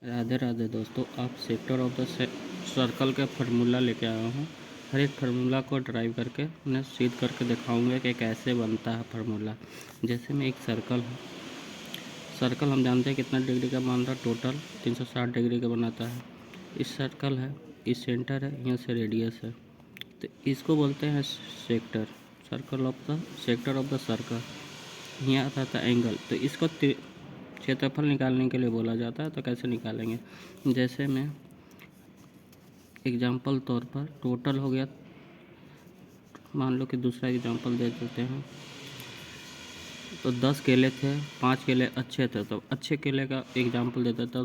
राधे राधे दोस्तों, आप sector of the circle का फार्मूला लेके आया हूँ। हर एक फार्मूला को ड्राइव करके उन्हें सिद्ध करके दिखाऊंगा कि कैसे बनता है फार्मूला। जैसे में एक सर्कल है। सर्कल हम जानते हैं कितना डिग्री का बन रहा है, टोटल 360 डिग्री का बनाता है। इस सर्कल है, इस सेंटर है, यहाँ से रेडियस है, तो इसको बोलते हैं sector, circle of the sector of the circle. यहाँ आता था एंगल, तो इसको क्षेत्रफल निकालने के लिए बोला जाता है। तो कैसे निकालेंगे, जैसे में एग्जाम्पल तौर पर टोटल हो गया, मान लो कि दूसरा एग्जाम्पल दे देते हैं। तो 10 केले थे, 5 केले अच्छे थे, तो अच्छे केले का एग्जाम्पल देते तो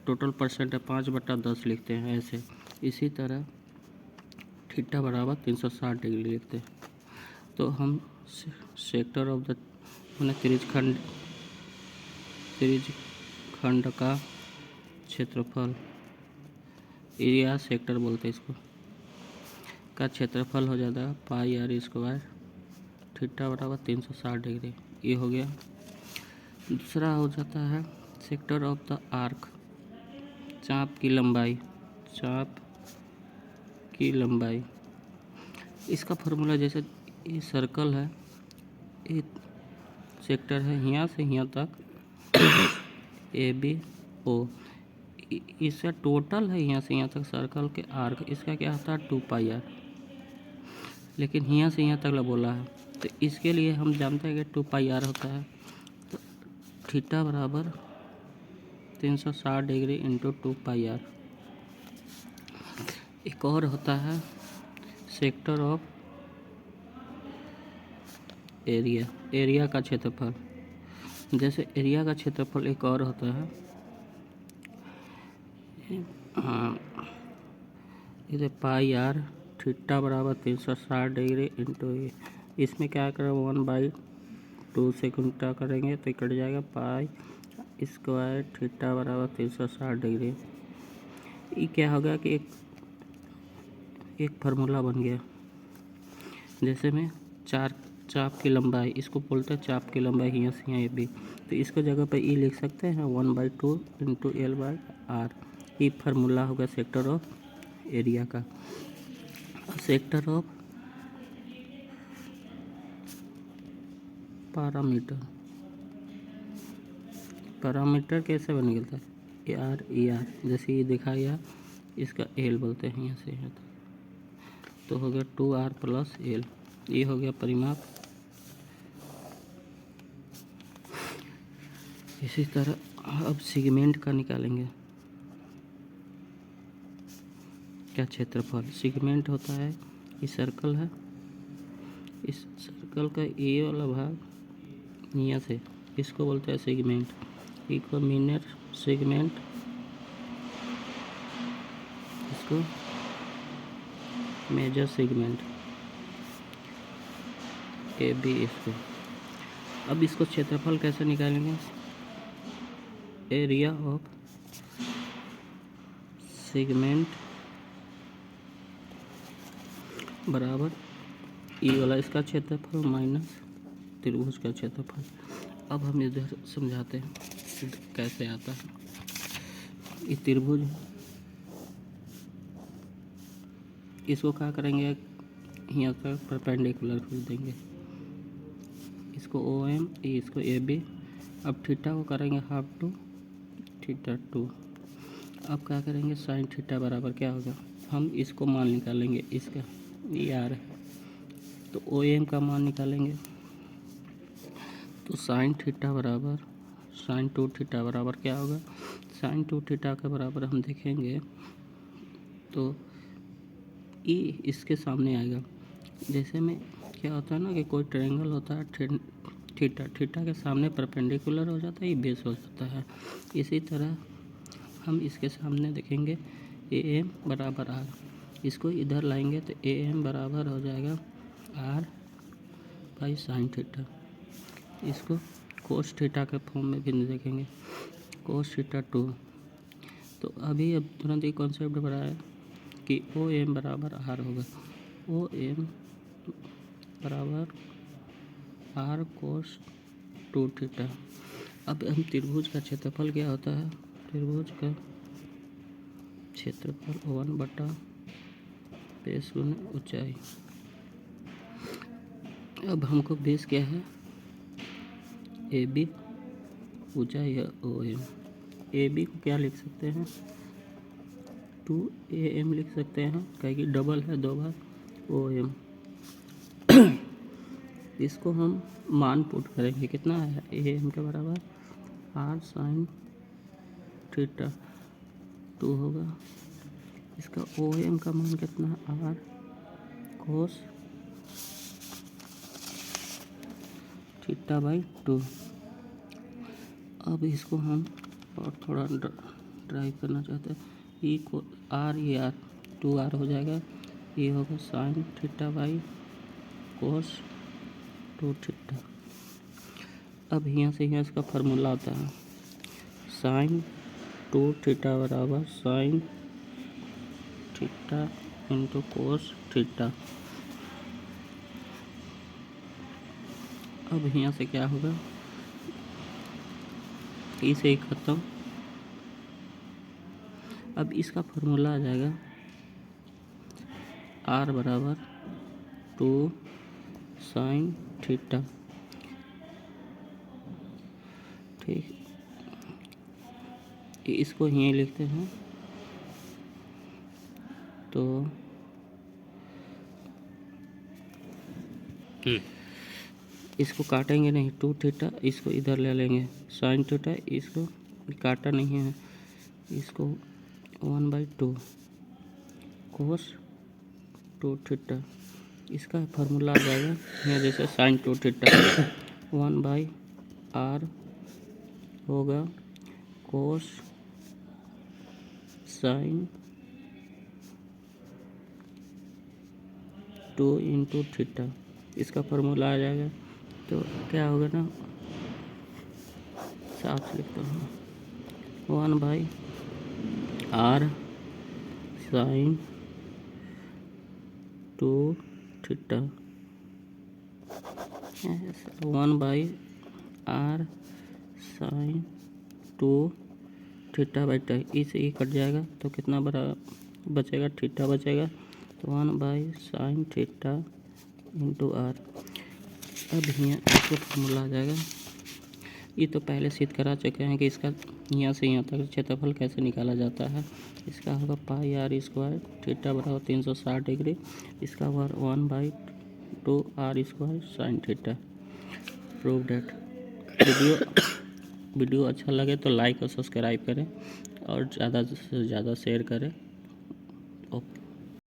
टोटल परसेंट है 5/10 लिखते हैं ऐसे। इसी तरह थीटा बराबर 360 डिग्री लिखते हैं। तो हम सेक्टर ऑफ द त्रिज्यखंड का क्षेत्रफल, एरिया सेक्टर बोलते हैं इसको, का क्षेत्रफल हो जाता है πr², थीटा बराबर 360 डिग्री। ये हो गया। दूसरा हो जाता है सेक्टर ऑफ द आर्क, चाप की लंबाई, चाप की लंबाई। इसका फार्मूला जैसे ये सर्कल है, ये सेक्टर है, यहाँ से यहाँ तक ABO, इसका टोटल है यहाँ से यहाँ तक सर्कल के आर्क, इसका क्या आता है 2πr, लेकिन यहाँ से यहाँ तक बोला है, तो इसके लिए हम जानते हैं कि 2πr होता है। तो थीटा बराबर 360 डिग्री इंटू 2πr। एक और होता है सेक्टर ऑफ एरिया, एरिया का क्षेत्रफल। जैसे एरिया का क्षेत्रफल एक और होता है, इधर πr, थीटा बराबर 360 डिग्री इंटू ए। इसमें क्या करें 1/2 से गुणा करेंगे तो कट जाएगा π², थीटा बराबर 360 डिग्री। ये क्या होगा कि एक फार्मूला बन गया। जैसे में चाप की लंबाई, इसको बोलते हैं चाप की लंबाई, यहाँ से यहाँ भी, तो इसको जगह पे ई लिख सकते हैं 1/2 इंटू L/r। ये फार्मूला होगा सेक्टर ऑफ एरिया का। सेक्टर ऑफ पैरामीटर कैसे बन निकलता है, AR, जैसे ये दिखा गया, इसका L बोलते हैं यहाँ से यहाँ तक। तो हो गया 2r + L, ये हो गया परिमाप। इसी तरह अब सेगमेंट का निकालेंगे क्या क्षेत्रफल। सेगमेंट होता है, ये सर्कल है, इस सर्कल का ये वाला भाग यहाँ से, इसको बोलते हैं सेगमेंट। इसको मिनर सेगमेंट, इसको मेजर सेगमेंट, AB इसको। अब इसको क्षेत्रफल कैसे निकालेंगे, एरिया ऑफ सेगमेंट बराबर ई वाला इसका क्षेत्रफल माइनस त्रिभुज का क्षेत्रफल। अब हम इधर समझाते हैं कैसे आता है। ये त्रिभुज, इसको क्या करेंगे, यहाँ पर परपेंडिकुलर कर देंगे, इसको OM, इसको AB। अब थीटा को करेंगे हाफ टू थीटा 2। अब क्या करेंगे, साइन थीटा बराबर क्या होगा, हम इसको मान निकालेंगे, इसका ये R है, तो OM का मान निकालेंगे। तो साइन थीटा बराबर साइन 2 थीटा बराबर क्या होगा, साइन 2 थीटा के बराबर हम देखेंगे तो ई इसके सामने आएगा। जैसे में क्या होता है ना कि कोई ट्रायंगल होता है, थीटा के सामने परपेंडिकुलर हो जाता है, ये बेस हो जाता है। इसी तरह हम इसके सामने देखेंगे AM बराबर R, इसको इधर लाएंगे तो AM बराबर हो जाएगा R/sin थीटा। इसको कोस थीटा के फॉर्म में भी देखेंगे, कोस थीटा 2। तो अभी अब तुरंत ये कॉन्सेप्ट बनाया कि OM बराबर R होगा, OM बराबर R cos 2 थीटा। अब हम त्रिभुज का क्षेत्रफल क्या होता है, त्रिभुज का क्षेत्रफल 1 बटा बेस गुने ऊंचाई। अब हमको बेस क्या है, ए बी, ऊंचाई है OM। ए बी को क्या लिख सकते हैं, 2AM लिख सकते हैं, क्या कि डबल है 2 बार OM। इसको हम मान पुट करेंगे, कितना है AM के बराबर R sin थीटा 2 होगा। इसका OM का मान कितना है, R cos थीटा बाई 2। अब इसको हम और थोड़ा ड्राइव करना चाहते हैं, ई को R, ये R 2R हो जाएगा, ये होगा sine theta by cos 2 theta. अब यहाँ से यहाँ इसका फार्मूला आता है, साइन 2 थीटा बराबर sine theta into cos theta. अब यहाँ से क्या होगा, इसे ही खत्म। अब इसका फार्मूला आ जाएगा R बराबर 2 साइन थीटा, ठीक। इसको यहीं लिखते हैं, तो इसको काटेंगे नहीं, 2 थीटा, इसको इधर ले लेंगे साइन थीटा, इसको काटा नहीं है, इसको 1/2 कोस 2 थीटा। इसका फार्मूला आ जाएगा यहाँ जैसे साइन 2 थीटा 1/r होगा कोस साइन 2 इंटू थीटा। इसका फार्मूला आ जाएगा, तो क्या होगा ना, साफ लिखता हूँ, 1/r sine 2 theta, 1/r sine 2 theta by टाई, इसे ही कट जाएगा तो कितना बड़ा बचेगा, थीटा बचेगा, तो 1/साइन थीटा इंटू R। अब यहाँ इसको फार्मूला आ जाएगा, ये तो पहले सिद्ध करा चुके हैं कि इसका यहाँ से यहाँ तक क्षेत्रफल कैसे निकाला जाता है। इसका होगा पाई R स्क्वायर, थीटा बराबर 360 डिग्री, इसका बराबर 1/2 R square sine theta. Prove that. Video अच्छा लगे तो लाइक और सब्सक्राइब करें और ज़्यादा से ज़्यादा शेयर करें।